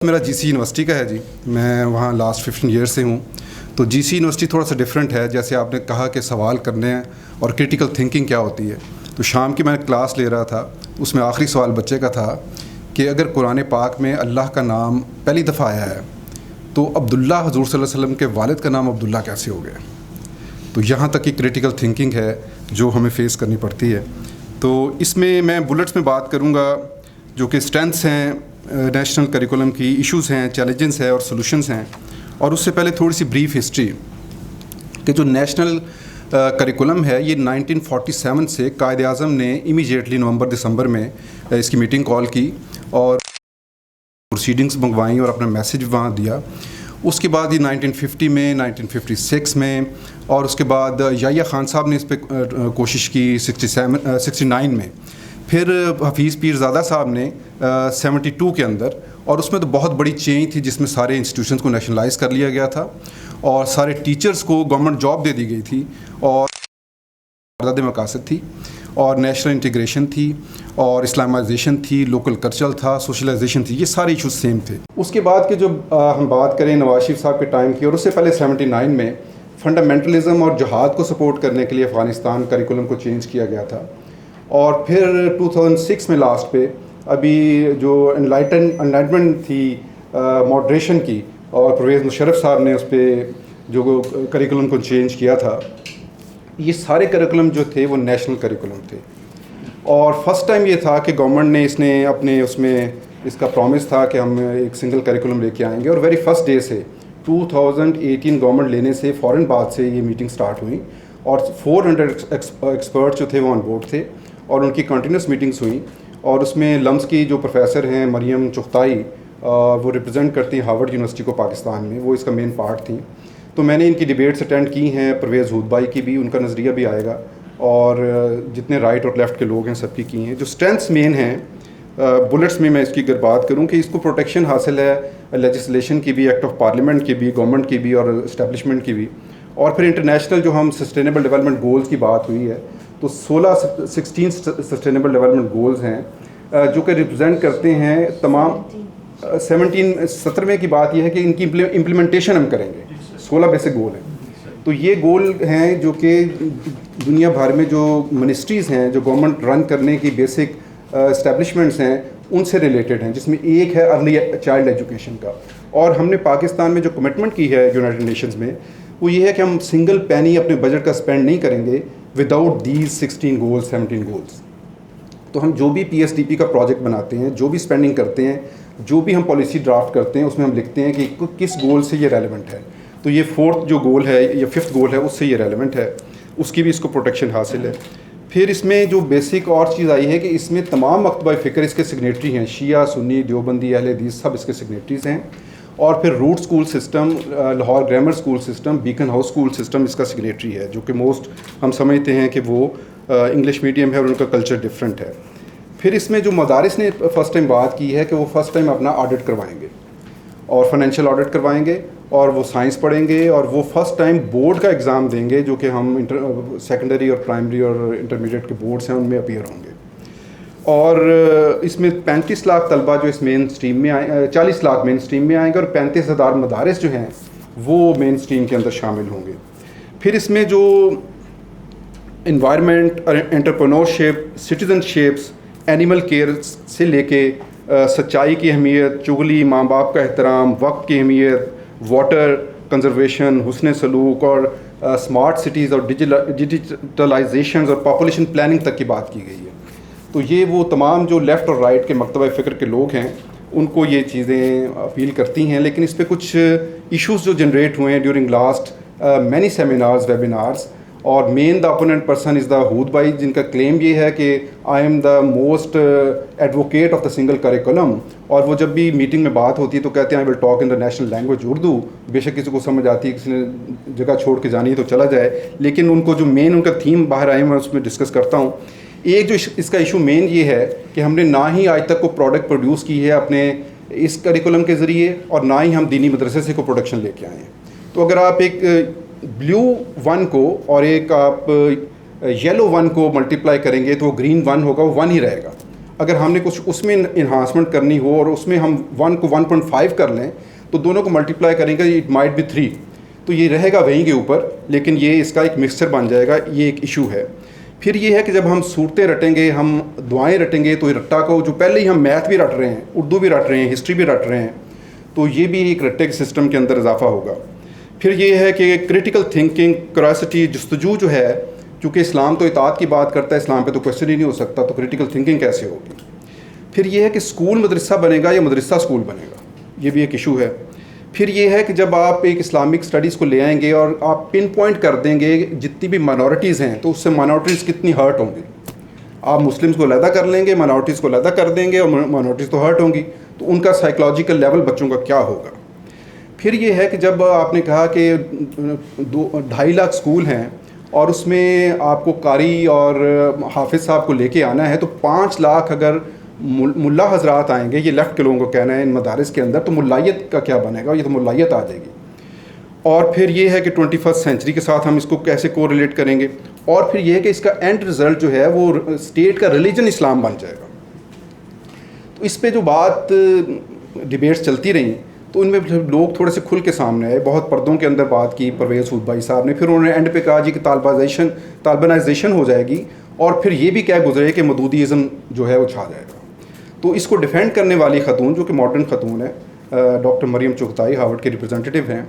मेरा GC university का है जी। मैं वहाँ लास्ट 15 ईयर से हूँ। तो जीसी यूनिवर्सिटी थोड़ा सा डिफरेंट है। जैसे आपने कहा कि सवाल करने हैं और क्रिटिकल थिंकिंग क्या होती है, तो शाम की मैं क्लास ले रहा था, उसमें आखिरी सवाल बच्चे का था कि अगर कुरान पाक में अल्लाह का नाम पहली दफ़ा आया है तो अब्दुल्ला हुज़ूर सल्लल्लाहु अलैहि वसल्लम के वालिद का नाम अब्दुल्ला कैसे हो गया। तो यहाँ तक की क्रिटिकल थिंकिंग है जो हमें फ़ेस करनी पड़ती है। तो इसमें मैं बुलेट्स में बात करूँगा जो कि स्ट्रेंथ्स हैं नेशनल करिकुलम की, इश्यूज़ हैं, चैलेंजेस हैं और सॉल्यूशंस हैं। और उससे पहले थोड़ी सी ब्रीफ हिस्ट्री कि जो नेशनल करिकुलम है ये 1947 से कायद आज़म ने इमीडिएटली नवंबर दिसंबर में इसकी मीटिंग कॉल की और प्रोसीडिंग्स मंगवाई और अपना मैसेज वहाँ दिया। उसके बाद ये 1950 में, 1956 में और उसके बाद याह्या खान साहब ने इस पर कोशिश की 69 में, फिर हफीज़ पीरज़ादा साहब ने 72 के अंदर, और उसमें तो बहुत बड़ी चेंज थी जिसमें सारे इंस्टीट्यूशंस को नेशनलाइज कर लिया गया था और सारे टीचर्स को गवर्नमेंट जॉब दे दी गई थी और ज़्यादा मकासद थी और नेशनल इंटीग्रेशन थी और इस्लामाइजेशन थी, लोकल कल्चर था, सोशलाइजेशन थी, ये सारे इशूज़ सेम थे। उसके बाद के जो हम बात करें नवाज शरीफ साहब के टाइम की, और उससे पहले 79 में फंडामेंटलिज़म और जिहाद को सपोर्ट करने के लिए अफ़गानिस्तान करिकुलम को चेंज किया गया था। और फिर 2006 में लास्ट पे अभी जो एनलाइटमेंट थी मॉडरेशन की, और परवेज़ मुशर्रफ साहब ने उस पर जो करिकुलम को चेंज किया था, ये सारे करिकुलम जो थे वो नेशनल करिकुलम थे। और फर्स्ट टाइम ये था कि गवर्नमेंट ने इसने अपने उसमें इसका प्रॉमिस था कि हम एक सिंगल करिकुलम लेके आएंगे, और वेरी फर्स्ट डे से 2018 गवर्नमेंट लेने से फ़ौरन बाद से ये मीटिंग स्टार्ट हुई और 400 एक्सपर्ट जो थे वो ऑन बोर्ड थे और उनकी कंटिन्यूस मीटिंग्स हुई। और उसमें लम्स की जो प्रोफेसर हैं मरियम चुगताई, वो रिप्रेजेंट करती हैं हार्वर्ड यूनिवर्सिटी को पाकिस्तान में, वो इसका मेन पार्ट थी। तो मैंने इनकी डिबेट्स अटेंड की हैं, परवेज़ हुदबाई की भी, उनका नज़रिया भी आएगा, और जितने राइट और लेफ़्ट के लोग हैं सबकी की हैं। जो स्ट्रेंथ्स मेन हैं बुलेट्स में मैं इसकी अगर बात करूं कि इसको प्रोटेक्शन हासिल है लेजिस्लेशन की भी, एक्ट ऑफ पार्लियामेंट की भी, गवर्नमेंट की भी और इस्टेब्लिशमेंट की भी। और फिर इंटरनेशनल जो हम सस्टेनेबल डेवलपमेंट गोल्स की बात हुई है, तो 16 सस्टेनेबल डेवलपमेंट गोल्स हैं जो कि रिप्रेजेंट करते हैं तमाम 17वें की बात यह है कि इनकी इम्प्लीमेंटेशन हम करेंगे। 16 बेसिक गोल हैं। तो ये गोल हैं जो कि दुनिया भर में जो मिनिस्ट्रीज़ हैं, जो गवर्नमेंट रन करने की बेसिक इस्टेब्लिशमेंट्स हैं, उनसे रिलेटेड हैं, जिसमें एक है अर्ली चाइल्ड एजुकेशन का। और हमने पाकिस्तान में जो कमिटमेंट की है यूनाइटेड नेशंस में, वो ये है कि हम सिंगल पैनी अपने बजट का स्पेंड नहीं करेंगे विदाउट दीज 16 गोल्स, 17 गोल्स। तो हम जो भी PSDP का प्रोजेक्ट बनाते हैं, जो भी स्पेंडिंग करते हैं, जो भी हम पॉलिसी ड्राफ्ट करते हैं, उसमें हम लिखते हैं कि किस गोल से ये रेलेवेंट है। तो ये 4th जो गोल है या 5th गोल है उससे ये रेलेवेंट है, उसकी भी इसको प्रोटेक्शन हासिल है। फिर इसमें जो बेसिक और चीज़ आई है कि इसमें तमाम मकतबा फ़िक्र इसके सिग्नेटरी हैं, शिया, सुन्नी, देवबंदी, अहले हदीस, सब इसके सिग्नेटरीज़ हैं। और फिर root school system, Lahore grammar school system, Beaconhouse school system इसका सिग्नेटरी है, जो कि मोस्ट हम समझते हैं कि वो इंग्लिश मीडियम है और उनका कल्चर डिफरेंट है। फिर इसमें जो मदारिस ने फ़र्स्ट टाइम बात की है कि वो फ़र्स्ट टाइम अपना ऑडिट करवाएंगे और फाइनेंशियल ऑडिट करवाएंगे और वो साइंस पढ़ेंगे और वो फ़र्स्ट टाइम बोर्ड का एग्ज़ाम देंगे, जो कि हम सेकेंडरी और प्राइमरी और इंटरमीडिएट के बोर्ड्स हैं उनमें अपीयर होंगे। और इसमें 35 लाख तलबा जो इस मेन स्ट्रीम में आए, 40 लाख मेन स्ट्रीम में आएंगे और 35,000 मदारिस जो हैं वो मेन स्ट्रीम के अंदर शामिल होंगे। फिर इसमें जो environment, entrepreneurship, citizenships, animal care से लेके सच्चाई की अहमियत, चुगली, माँ बाप का एहतराम, वक्त की अहमियत, वाटर कंजर्वेशन, हुस्न सलूक और स्मार्ट सिटीज़ और डिजिटलाइजेशन और पॉपुलेशन प्लानिंग तक की बात की गई है। तो ये वो तमाम जो लेफ़्ट और राइट के मकतबा फ़िक्र के लोग हैं उनको ये चीज़ें अपील करती हैं। लेकिन इस पर कुछ इश्यूज़ जो जनरेट हुए हैं during last many seminars, webinars, और main the opponent person is the Hoodbhoy, जिनका क्लेम ये है कि I am the most advocate of the single curriculum. और वो जब भी मीटिंग में बात होती है तो कहते हैं I will talk in the national language Urdu. बेशक किसी को समझ आती है, किसी ने जगह छोड़ के जानी है तो चला जाए, लेकिन उनको जो मेन उनका थीम बाहर आए मैं उसमें डिस्कस करता हूँ। एक जो इसका इशू मेन ये है कि हमने ना ही आज तक को प्रोडक्ट प्रोड्यूस की है अपने इस करिकुलम के ज़रिए, और ना ही हम दीनी मदरसे से को प्रोडक्शन लेके आए हैं। तो अगर आप एक ब्लू 1 को और एक आप येलो 1 को मल्टीप्लाई करेंगे तो वो ग्रीन 1 होगा, वो 1 ही रहेगा। अगर हमने कुछ उसमें इन्हांसमेंट करनी हो और उसमें हम 1 को 1.5 कर लें तो दोनों को मल्टीप्लाई करेंगे, इट माइट बी 3, तो ये रहेगा वहीं के ऊपर, लेकिन ये इसका एक मिक्सचर बन जाएगा, ये एक इशू है। फिर ये है कि जब हम सूरतें रटेंगे, हम दुआएं रटेंगे, तो रट्टा को जो पहले ही हम मैथ भी रट रहे हैं, उर्दू भी रट रहे हैं, हिस्ट्री भी रट रहे हैं, तो ये भी एक रट्टे के सिस्टम के अंदर इजाफा होगा। फिर ये है कि क्रिटिकल थिंकिंग, क्यूरियोसिटी, जस्तजू जो है, चूँकि इस्लाम तो इताअत की बात करता है, इस्लाम पे तो क्वेश्चन ही नहीं हो सकता, तो क्रिटिकल थिंकिंग कैसे होगी। फिर ये है कि स्कूल मदरसा बनेगा या मदरसा स्कूल बनेगा, ये भी एक इशू है। फिर ये है कि जब आप एक इस्लामिक स्टडीज़ को ले आएंगे और आप पिन पॉइंट कर देंगे जितनी भी माइनॉरिटीज़ हैं, तो उससे माइनॉरिटीज़ कितनी हर्ट होंगी। आप मुस्लिम्स को अलहदा कर लेंगे, माइनॉरिटीज़ को अलहदा कर देंगे, और माइनॉरिटीज़ तो हर्ट होंगी, तो उनका साइकोलॉजिकल लेवल बच्चों का क्या होगा। फिर ये है कि जब आपने कहा कि 2.5 लाख स्कूल हैं और उसमें आपको कारी और हाफिज़ साहब को लेके आना है, तो 5 लाख अगर मुल्ला हजरात आएंगे, ये लेफ़्ट के लोगों को कहना है इन मदारिस के अंदर, तो मुल्लायत का क्या बनेगा, ये तो मुल्लायत आ जाएगी। और फिर ये है कि 21st सेंचुरी के साथ हम इसको कैसे को रिलेट करेंगे। और फिर ये है कि इसका एंड रिज़ल्ट जो है वो स्टेट का रिलीजन इस्लाम बन जाएगा। तो इस पे जो बात डिबेट्स चलती रहीं, तो उनमें लोग थोड़े से खुल के सामने आए, बहुत पर्दों के अंदर बात की परवेज़ हुद भाई साहब ने। फिर उन्होंने एंड पे कहा जी कि तालिबानाइजेशन हो जाएगी, और फिर ये भी क्या गुजरे कि मदूदीज़म जो है वो छा जाएगा। तो इसको डिफेंड करने वाली खतून, जो कि मॉडर्न खतून है, डॉक्टर मरियम चुगताई, हार्वर्ड के रिप्रेजेंटेटिव हैं,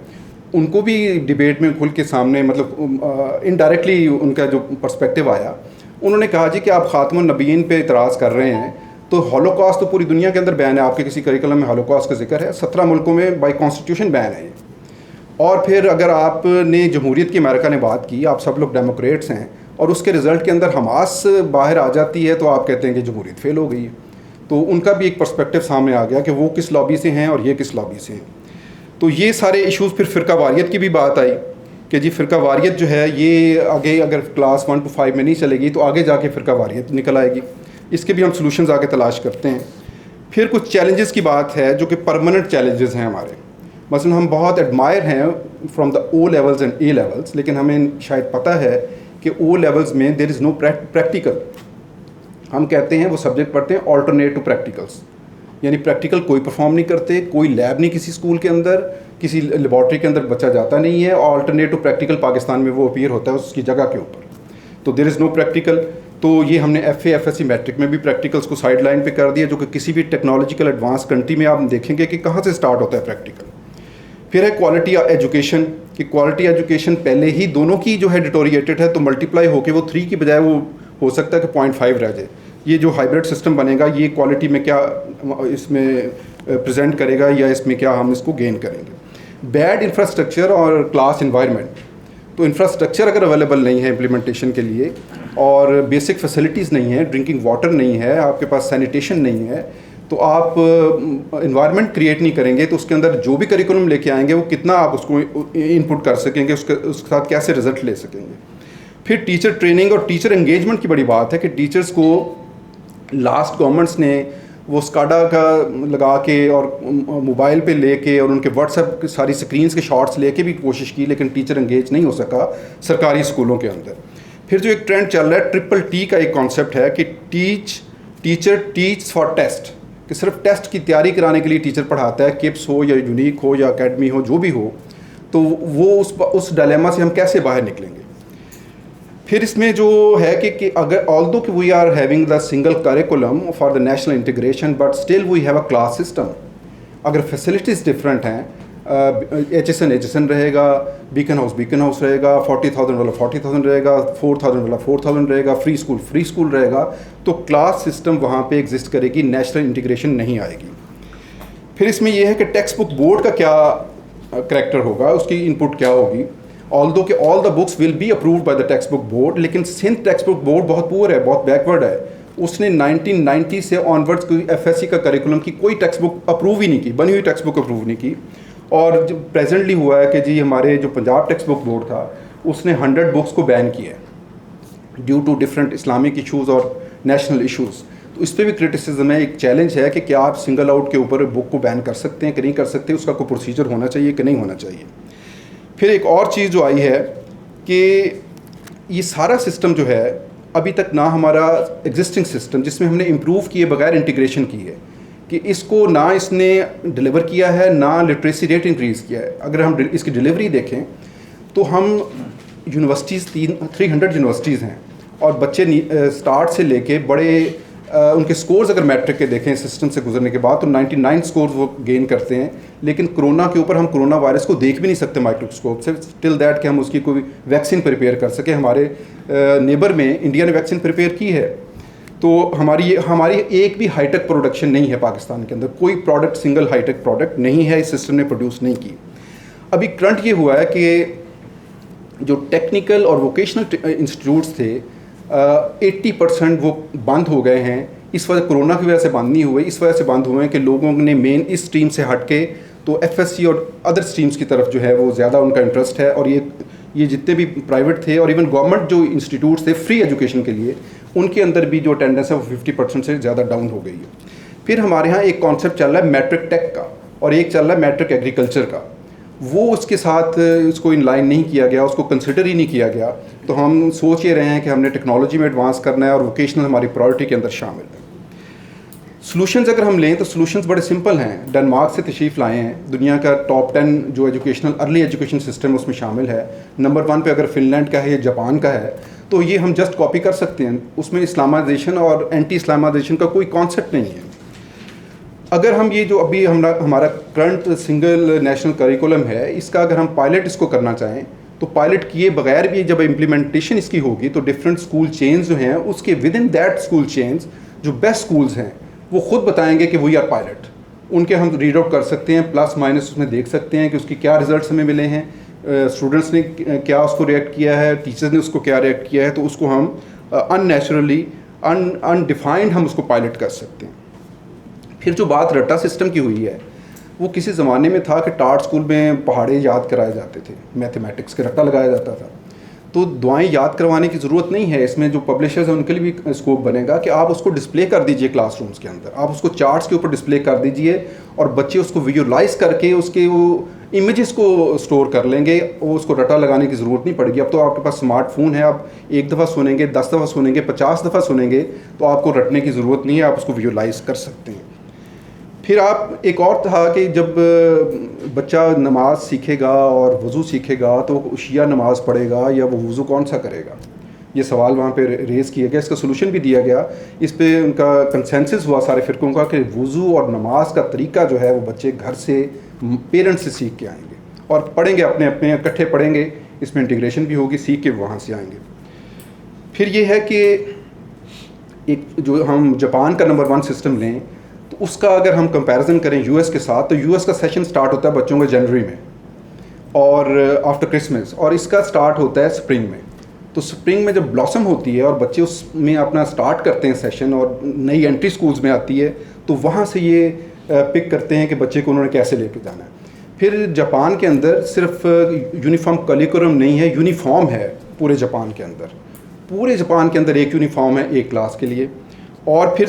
उनको भी डिबेट में खुल के सामने, मतलब इनडायरेक्टली उनका जो पर्सपेक्टिव आया, उन्होंने कहा जी कि आप ख़ातमुन नबीयीन पे इतराज़ कर रहे हैं, तो हॉलोकॉस्ट तो पूरी दुनिया के अंदर बैन है, आपके किसी करिकुलम में हॉलोकॉस्ट का जिक्र है, 17 मुल्कों में बाई कॉन्स्टिट्यूशन बैन है। और फिर अगर आपने जमहूरियत की अमेरिका ने बात की, आप सब लोग डेमोक्रेट्स हैं, और उसके रिज़ल्ट के अंदर हमास बाहर आ जाती है, तो आप कहते हैं कि जमहूरियत फेल हो गई है। तो उनका भी एक पर्सपेक्टिव सामने आ गया कि वो किस लॉबी से हैं और ये किस लॉबी से हैं। तो ये सारे इश्यूज़। फिर फ़िरका वारियत की भी बात आई कि जी फ़िरका वारियत जो है ये आगे अगर क्लास 1 to 5 में नहीं चलेगी, तो आगे जाके फ़िरका वारियत निकल आएगी। इसके भी हम सॉल्यूशंस आगे तलाश करते हैं। फिर कुछ चैलेंजेस की बात है जो कि परमानेंट चैलेंजेस हैं हमारे। मसलन हम बहुत एडमायर हैं from the O levels and A levels, लेकिन हमें शायद पता है कि O levels में देयर इज़ नो प्रैक्टिकल। हम कहते हैं वो सब्जेक्ट पढ़ते हैं ऑल्टरनेट टू प्रैक्टिकल्स, यानी प्रैक्टिकल कोई परफॉर्म नहीं करते, कोई लैब नहीं किसी स्कूल के अंदर, किसी लेबॉर्ट्री के अंदर बच्चा जाता नहीं है, और ऑल्टरनेट टू प्रैक्टिकल पाकिस्तान में वो अपीयर होता है उसकी जगह के ऊपर। तो देयर इज़ नो प्रैक्टिकल। तो ये हमने FA FSC मैट्रिक में भी प्रैक्टिकल्स को साइड लाइन पर कर दिया, जो कि किसी भी टेक्नोलॉजिकल एडवांस कंट्री में आप देखेंगे कि कहाँ से स्टार्ट होता है प्रैक्टिकल। फिर है क्वालिटी एजुकेशन, कि क्वालिटी एजुकेशन पहले ही दोनों की जो है डिटोरिएटेड है, तो मल्टीप्लाई होकर वो 3 की बजाय वो हो सकता है कि 0.5 रह जाए। ये जो हाइब्रिड सिस्टम बनेगा, ये क्वालिटी में क्या इसमें प्रेजेंट करेगा, या इसमें क्या हम इसको गेन करेंगे। बैड इंफ्रास्ट्रक्चर और क्लास इन्वायरमेंट, तो इंफ्रास्ट्रक्चर अगर अवेलेबल नहीं है इम्प्लीमेंटेशन के लिए, और बेसिक फैसिलिटीज़ नहीं है, ड्रिंकिंग वाटर नहीं है, आपके पास सैनिटेशन नहीं है, तो आप इन्वायरमेंट क्रिएट नहीं करेंगे, तो उसके अंदर जो भी करिकुलम लेके आएंगे वो कितना आप उसको इनपुट कर सकेंगे, उसके साथ कैसे रिजल्ट ले सकेंगे। फिर टीचर ट्रेनिंग और टीचर एंगेजमेंट की बड़ी बात है कि टीचर्स को लास्ट गवर्नमेंट्स ने वो स्काडा का लगा के और मोबाइल पे लेके और उनके व्हाट्सएप की सारी स्क्रीन्स के शॉट्स लेके भी कोशिश की, लेकिन टीचर एंगेज नहीं हो सका सरकारी स्कूलों के अंदर। फिर जो एक ट्रेंड चल रहा है, TTT का एक कॉन्सेप्ट है कि टीचर टीच फॉर टेस्ट, कि सिर्फ टेस्ट की तैयारी कराने के लिए टीचर पढ़ाता है, किप्स हो या यूनिक हो या अकेडमी हो, जो भी हो, तो वो उस डायलेमा से हम कैसे बाहर निकलेंगे। फिर इसमें जो है कि अगर ऑल्दो कि we are having the single curriculum for the national integration, but still we have a class system. अगर फैसिलिटीज़ डिफरेंट हैं, HSN रहेगा, बीकन हाउस रहेगा, 40,000 वाला 40,000 रहेगा, 4,000 वाला 4,000 रहेगा, फ्री स्कूल रहेगा, तो क्लास सिस्टम वहाँ पे एग्जिस्ट करेगी, नेशनल इंटीग्रेशन नहीं आएगी। फिर इसमें यह है कि टेक्स्ट बुक बोर्ड का क्या करैक्टर होगा, उसकी इनपुट क्या होगी। ऑल्दो कि all the books will be approved by the text book board, लेकिन सिंध टेक्स्ट बुक बोर्ड बहुत पुअर है, बहुत बैकवर्ड है। उसने 1990 से ऑनवर्ड्स कोई FSC का करिकुलम की कोई टेक्स्ट बुक अप्रूव ही नहीं की, बनी हुई टेक्स्ट बुक अप्रूव नहीं की। और जो प्रेजेंटली हुआ है कि जी हमारे जो पंजाब टेक्स्ट बुक बोर्ड था, उसने 100 बुक्स को बैन किया है due to different Islamic issues और नेशनल इशूज़। तो इस पर भी क्रिटिसिज्म है, एक चैलेंज है कि क्या आप सिंगल आउट के ऊपर बुक को बैन कर सकते हैं कि नहीं कर सकते, उसका कोई प्रोसीजर होना चाहिए कि नहीं होना चाहिए। फिर एक और चीज़ जो आई है कि ये सारा सिस्टम जो है अभी तक ना हमारा एग्जिस्टिंग सिस्टम जिसमें हमने इम्प्रूव किए बगैर इंटीग्रेशन की है कि इसको ना इसने डिलीवर किया है, ना लिटरेसी रेट इंक्रीज़ किया है। अगर हम इसकी डिलीवरी देखें तो हम यूनिवर्सिटीज़ 300 यूनिवर्सिटीज़ हैं और बच्चे स्टार्ट से लेके बड़े उनके स्कोर्स अगर मैट्रिक के देखें सिस्टम से गुजरने के बाद तो 99 स्कोर्स वो गेन करते हैं। लेकिन कोरोना के ऊपर हम कोरोना वायरस को देख भी नहीं सकते माइक्रोस्कोप से टिल दैट कि हम उसकी कोई वैक्सीन प्रिपेयर कर सकें। हमारे नेबर में इंडिया ने वैक्सीन प्रिपेयर की है, तो हमारी एक भी हाईटेक प्रोडक्शन नहीं है पाकिस्तान के अंदर, कोई प्रोडक्ट सिंगल हाईटेक प्रोडक्ट नहीं है इस सिस्टम ने प्रोड्यूस नहीं की। अभी करंट ये हुआ है कि जो टेक्निकल और वोकेशनल इंस्टीट्यूट्स थे 80% वो बंद हो गए हैं। इस वजह कोरोना की वजह से बंद नहीं हुए, इस वजह से बंद हुए हैं कि लोगों ने मेन इस स्ट्रीम से हट के तो एफएससी और अदर स्ट्रीम्स की तरफ जो है वो ज़्यादा उनका इंटरेस्ट है। और ये जितने भी प्राइवेट थे और इवन गवर्नमेंट जो इंस्टीट्यूट्स थे फ्री एजुकेशन के लिए, उनके अंदर भी जो अटेंडेंस है वो 50% से ज़्यादा डाउन हो गई है। फिर हमारे यहाँ एक कॉन्सेप्ट चल रहा है मैट्रिक टेक का और एक चल रहा है मैट्रिक एग्रीकल्चर का, वो उसके साथ उसको इन लाइन नहीं किया गया, उसको कंसिडर ही नहीं किया गया। तो हम सोच ये रहे हैं कि हमने टेक्नोलॉजी में एडवांस करना है और वोकेशनल हमारी प्रायोरिटी के अंदर शामिल है। सॉल्यूशंस अगर हम लें तो सॉल्यूशंस बड़े सिंपल हैं। डेनमार्क से तशरीफ़ लाए हैं, दुनिया का टॉप 10 जो एजुकेशनल अर्ली एजुकेशन सिस्टम उसमें शामिल है। नंबर 1 पे अगर फिनलैंड का है या जापान का है तो ये हम जस्ट कॉपी कर सकते हैं। उसमें इस्लामाइजेशन और एंटी इस्लामाइजेशन का कोई कॉन्सेप्ट नहीं है। अगर हम ये जो अभी हमारा करंट सिंगल नेशनल करिकुलम है, इसका अगर हम पायलट इसको करना चाहें तो पायलट किए बगैर भी जब इम्प्लीमेंटेशन इसकी होगी तो डिफरेंट स्कूल चेन्स जो हैं उसके with in that school chains जो बेस्ट स्कूल्स हैं वो खुद बताएंगे कि वी आर पायलट। उनके हम रीड आउट कर सकते हैं, प्लस माइनस उसमें देख सकते हैं कि उसकी क्या रिजल्ट्स हमें मिले हैं, स्टूडेंट्स ने क्या उसको रिएक्ट किया है, टीचर्स ने उसको क्या रिएक्ट किया है। तो उसको हम अननेचुरली अनडिफाइंड हम उसको पायलट कर सकते हैं। फिर जो बात रट्टा सिस्टम की हुई है, वो किसी ज़माने में था कि टाट स्कूल में पहाड़े याद कराए जाते थे, मैथमेटिक्स के रट्टा लगाया जाता था। तो दुआएं याद करवाने की ज़रूरत नहीं है। इसमें जो पब्लिशर्स हैं उनके लिए भी स्कोप बनेगा कि आप उसको डिस्प्ले कर दीजिए क्लासरूम्स के अंदर, आप उसको चार्ट्स के ऊपर डिस्प्ले कर दीजिए और बच्चे उसको विजुअलाइज करके उसके वो इमेजेस को स्टोर कर लेंगे, वो उसको रट्टा लगाने की ज़रूरत नहीं पड़ेगी। अब तो आपके पास स्मार्टफोन है, आप एक दफ़ा सुनेंगे, 10 दफ़ा सुनेंगे, 50 दफ़ा सुनेंगे, तो आपको रटने की ज़रूरत नहीं है, आप उसको विजुअलाइज कर सकते हैं। फिर आप एक और था कि जब बच्चा नमाज सीखेगा और वज़ू सीखेगा तो वो शिया नमाज़ पढ़ेगा या वो वज़ू कौन सा करेगा, ये सवाल वहाँ पे रेज़ किया गया। इसका सोल्यूशन भी दिया गया, इस पे उनका कंसेंसस हुआ सारे फ़िरक़ों का कि वज़ू और नमाज का तरीका जो है वो बच्चे घर से पेरेंट्स से सीख के आएंगे और पढ़ेंगे, अपने अपने इकट्ठे पढ़ेंगे, इसमें इंटीग्रेशन भी होगी, सीख के वहाँ से आएंगे। फिर ये है कि एक जो हम जापान का नंबर 1 सिस्टम लें तो उसका अगर हम कंपैरिजन करें यूएस के साथ, तो यूएस का सेशन स्टार्ट होता है बच्चों का जनवरी में और आफ्टर क्रिसमस, और इसका स्टार्ट होता है स्प्रिंग में। तो स्प्रिंग में जब ब्लॉसम होती है और बच्चे उसमें अपना स्टार्ट करते हैं सेशन और नई एंट्री स्कूल्स में आती है, तो वहाँ से ये पिक करते हैं कि बच्चे को उन्होंने कैसे लेके जाना है। फिर जापान के अंदर सिर्फ यूनिफॉर्म करिकुलम नहीं है, यूनिफॉर्म है पूरे जापान के अंदर। पूरे जापान के अंदर एक यूनिफॉर्म है एक क्लास के लिए, और फिर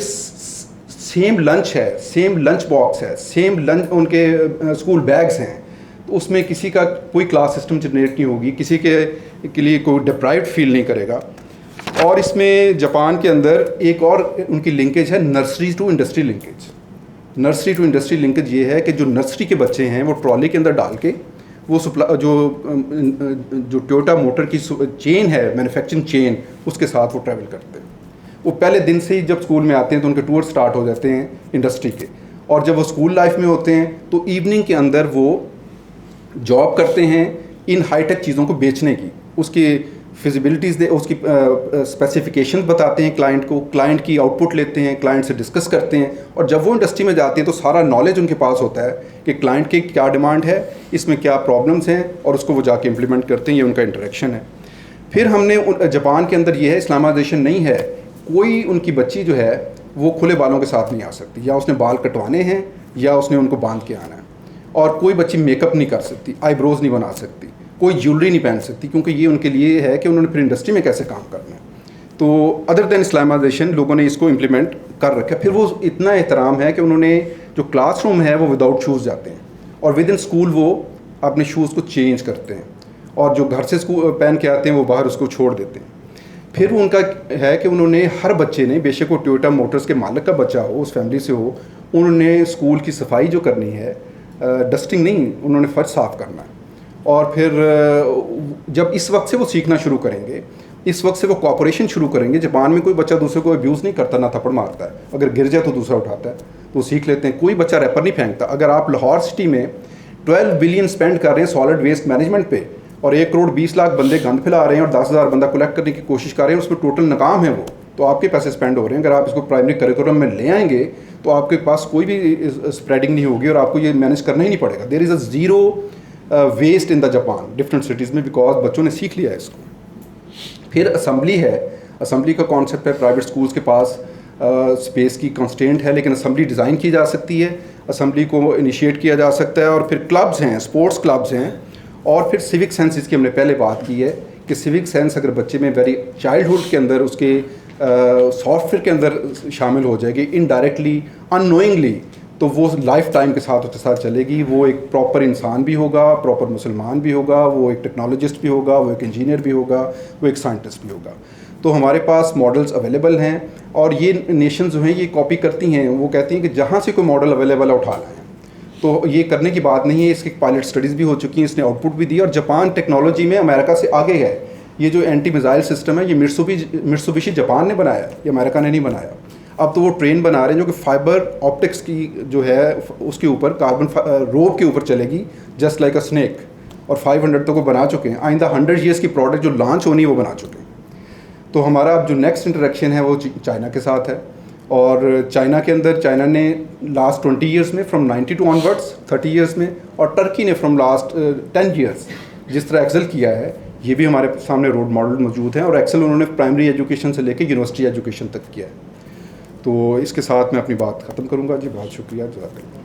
सेम लंच है, सेम लंच बॉक्स है, सेम लंच उनके स्कूल बैग्स हैं। तो उसमें किसी का कोई क्लास सिस्टम जनरेट नहीं होगी, किसी के लिए कोई डिप्राइव्ड फील नहीं करेगा। और इसमें जापान के अंदर एक और उनकी लिंकेज है, nursery to industry linkage. Nursery to industry linkage ये है कि जो नर्सरी के बच्चे हैं वो ट्रॉली के अंदर डाल के वो जो टोयोटा मोटर की चेन है, मैन्युफैक्चरिंग चेन, उसके साथ वो ट्रैवल करते हैं। वो पहले दिन से ही जब स्कूल में आते हैं तो उनके टूर स्टार्ट हो जाते हैं इंडस्ट्री के, और जब वो स्कूल लाइफ में होते हैं तो इवनिंग के अंदर वो जॉब करते हैं इन हाईटेक चीज़ों को बेचने की। उसकी फिजिबिलिटीज़ उसकी स्पेसिफिकेशन बताते हैं क्लाइंट को, क्लाइंट की आउटपुट लेते हैं, क्लाइंट से डिस्कस करते हैं, और जब वो इंडस्ट्री में जाते हैं तो सारा नॉलेज उनके पास होता है कि क्लाइंट की क्या डिमांड है, इसमें क्या प्रॉब्लम्स हैं, और उसको वो जाके इम्प्लीमेंट करते हैं। ये उनका इंटरेक्शन है। फिर हमने जापान के अंदर ये है, इस्लामाइजेशन नहीं है, कोई उनकी बच्ची जो है वो खुले बालों के साथ नहीं आ सकती, या उसने बाल कटवाने हैं या उसने उनको बांध के आना है। और कोई बच्ची मेकअप नहीं कर सकती, आईब्रोज नहीं बना सकती, कोई ज्वेलरी नहीं पहन सकती, क्योंकि ये उनके लिए है कि उन्होंने फिर इंडस्ट्री में कैसे काम करना है। तो अदर देन इस्लामाइजेशन लोगों ने इसको इम्प्लीमेंट कर रखा है। फिर वो इतना एहतराम है कि उन्होंने जो क्लासरूम है वो विदाउट शूज़ जाते हैं, और विद इन स्कूल वो अपने शूज़ को चेंज करते हैं, और जो घर से स्कूल पहन के आते हैं वो बाहर उसको छोड़ देते हैं। फिर उनका है कि उन्होंने हर बच्चे ने, बेशक वो टोयोटा मोटर्स के मालिक का बच्चा हो, उस फैमिली से हो, उन्होंने स्कूल की सफाई जो करनी है, डस्टिंग नहीं, उन्होंने फ़र्श साफ़ करना है। और फिर जब इस वक्त से वो सीखना शुरू करेंगे, इस वक्त से वो कॉपरेशन शुरू करेंगे। जापान में कोई बच्चा दूसरे को अब्यूज़ नहीं करता, ना थप्पड़ मारता है, अगर गिर जाए तो दूसरा उठाता है, तो सीख लेते हैं। कोई बच्चा रैपर नहीं फेंकता। अगर आप लाहौर सिटी में 12 बिलियन स्पेंड कर रहे हैं सॉलिड वेस्ट मैनेजमेंट पे, और 1 करोड़ 20 लाख बंदे गंद फैला रहे हैं और 10,000 बंदा कलेक्ट करने की कोशिश कर रहे हैं, उसमें टोटल नाकाम है वो, तो आपके पैसे स्पेंड हो रहे हैं। अगर आप इसको प्राइमरी करिकुलम में ले आएंगे तो आपके पास कोई भी स्प्रेडिंग नहीं होगी और आपको ये मैनेज करना ही नहीं पड़ेगा। There is a zero waste in the Japan different cities में, बिकॉज बच्चों ने सीख लिया है इसको। फिर असम्बली है, असम्बली का कॉन्सेप्ट है। प्राइवेट स्कूल्स के पास स्पेस की कंस्ट्रेंट है, लेकिन असम्बली डिज़ाइन की जा सकती है, असम्बली को इनिशिएट किया जा सकता है। और फिर क्लब्स हैं, स्पोर्ट्स क्लब्स हैं, और फिर सिविक सेंस, इसकी हमने पहले बात की है कि सिविक सेंस अगर बच्चे में वेरी चाइल्डहुड के अंदर, उसके सॉफ्टवेयर के अंदर शामिल हो जाएगी, इनडायरेक्टली, अननोइंगली, तो वो लाइफ टाइम के साथ उसके साथ चलेगी। वो एक प्रॉपर इंसान भी होगा, प्रॉपर मुसलमान भी होगा, वो एक टेक्नोलॉजिस्ट भी होगा, वो एक इंजीनियर भी होगा, वो एक साइंटिस्ट भी होगा। तो हमारे पास मॉडल्स अवेलेबल हैं, और ये नेशन जो हैं ये कॉपी करती हैं। वो कहती हैं कि जहाँ से कोई मॉडल अवेलेबल है उठा लाएँ। तो ये करने की बात नहीं है, इसकी पायलट स्टडीज़ भी हो चुकी हैं, इसने आउटपुट भी दी, और जापान टेक्नोलॉजी में अमेरिका से आगे है। ये जो एंटी मिसाइल सिस्टम है, ये मित्सुबिशी जापान ने बनाया, ये अमेरिका ने नहीं बनाया। अब तो वो ट्रेन बना रहे हैं जो कि फाइबर ऑप्टिक्स की जो है उसके ऊपर, कार्बन रोप के ऊपर चलेगी, जस्ट लाइक अ स्नेक, और 500 तो वो बना चुके हैं। आइंदा 100 ईयर्स की प्रोडक्ट जो लॉन्च होनी है वो बना चुके हैं। तो हमारा अब जो नेक्स्ट इंटरेक्शन है वो चाइना के साथ है, और चाइना के अंदर चाइना ने लास्ट 20 ईयर्स में, फ्रॉम 92 ऑनवर्ड्स 30 ईयर्स में, और टर्की ने फ्रॉम लास्ट 10 ईयर्स जिस तरह एक्सेल किया है, ये भी हमारे सामने रोल मॉडल मौजूद हैं। और एक्सेल उन्होंने प्राइमरी एजुकेशन से लेकर यूनिवर्सिटी एजुकेशन तक किया है। तो इसके साथ मैं अपनी बात ख़त्म करूँगा जी। बहुत शुक्रिया, जज़ाकल्लाह।